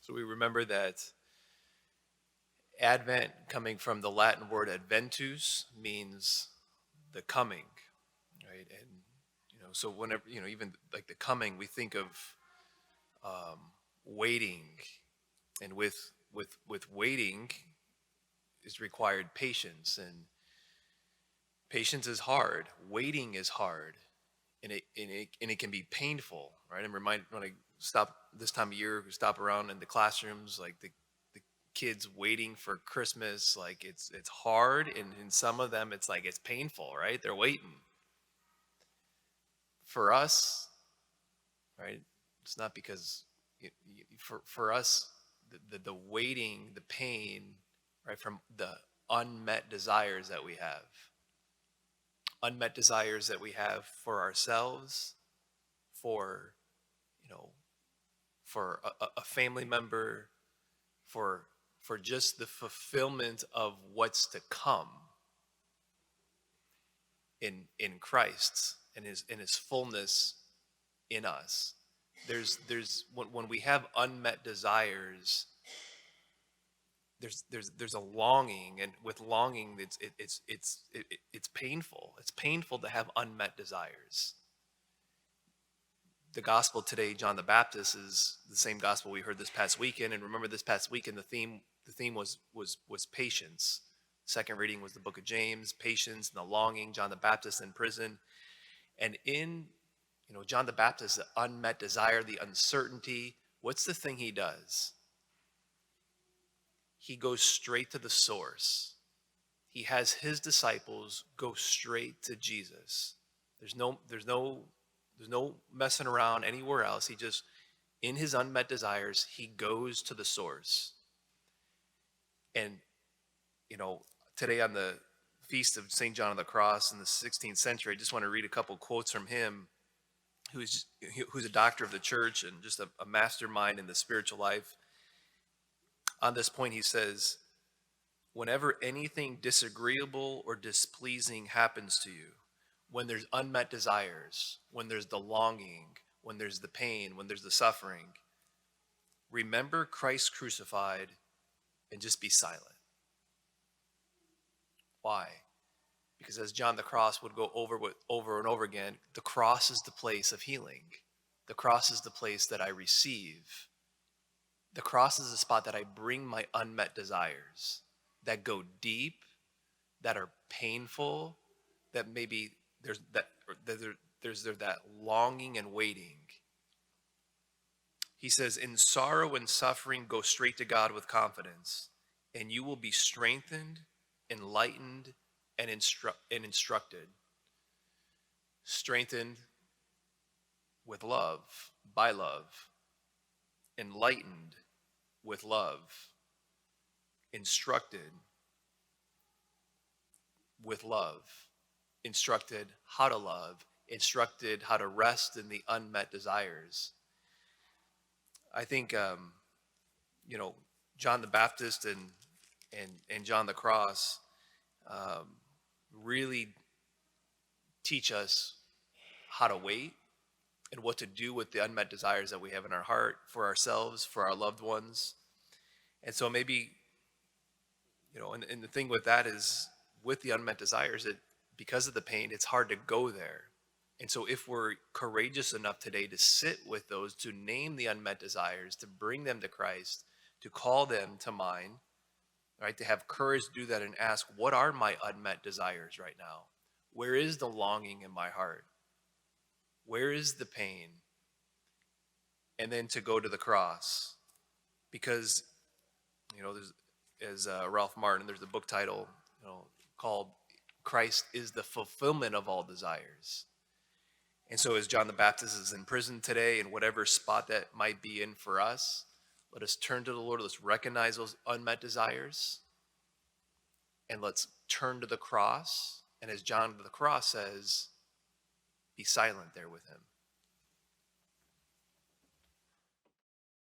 So we remember that Advent, coming from the Latin word adventus, means the coming, right? And so whenever even like the coming, we think of um, waiting, and with waiting is required patience, and patience is hard. Waiting is hard, and it can be painful, right? And remind when I stop this time of year, we stop around in the classrooms, like the kids waiting for Christmas, like it's hard, and in some of them, it's like it's painful, right? They're waiting for us, right? It's not because for us, the waiting, the pain, right, from the unmet desires that we have, unmet desires that we have for ourselves, for you know for a family member, for for just the fulfillment of what's to come in Christ and his fullness in us. There's when we have unmet desires, there's a longing, and with longing, it's painful. It's painful to have unmet desires. The gospel today, John the Baptist, is the same gospel we heard this past weekend. And remember, this past weekend, the theme was patience. Second reading was the book of James, patience and the longing. John the Baptist in prison, and in John the Baptist, the unmet desire, the uncertainty. What's the thing he does? He goes straight to the source. He has his disciples go straight to Jesus. There's no messing around anywhere else. He just, in his unmet desires, he goes to the source. And you know, today on the feast of St. John of the Cross in the 16th century, I just want to read a couple quotes from him, who's a doctor of the church and just a mastermind in the spiritual life. On this point, he says, whenever anything disagreeable or displeasing happens to you, when there's unmet desires, when there's the longing, when there's the pain, when there's the suffering, remember Christ crucified and just be silent. Why? Because as John the Cross would go over and over again, the cross is the place of healing. The cross is the place that I receive. The cross is the spot that I bring my unmet desires that go deep, that are painful, that maybe there's that longing and waiting. He says, in sorrow and suffering, go straight to God with confidence, and you will be strengthened, enlightened, and instructed. Strengthened with love, by love. Enlightened with love. Instructed with love. Instructed how to love. Instructed how to rest in the unmet desires. I think, John the Baptist and John the Cross really teach us how to wait and what to do with the unmet desires that we have in our heart for ourselves, for our loved ones. And so maybe, and the thing with that is, with the unmet desires, because of the pain, it's hard to go there. And so if we're courageous enough today to sit with those, to name the unmet desires, to bring them to Christ, to call them to mind, right? To have courage to do that and ask, what are my unmet desires right now? Where is the longing in my heart? Where is the pain? And then to go to the cross. Because, there's, as Ralph Martin, there's a book title, called Christ is the Fulfillment of All Desires. And so as John the Baptist is in prison today, in whatever spot that might be in for us, let us turn to the Lord. Let's recognize those unmet desires. And let's turn to the cross. And as John the Cross says, be silent there with him.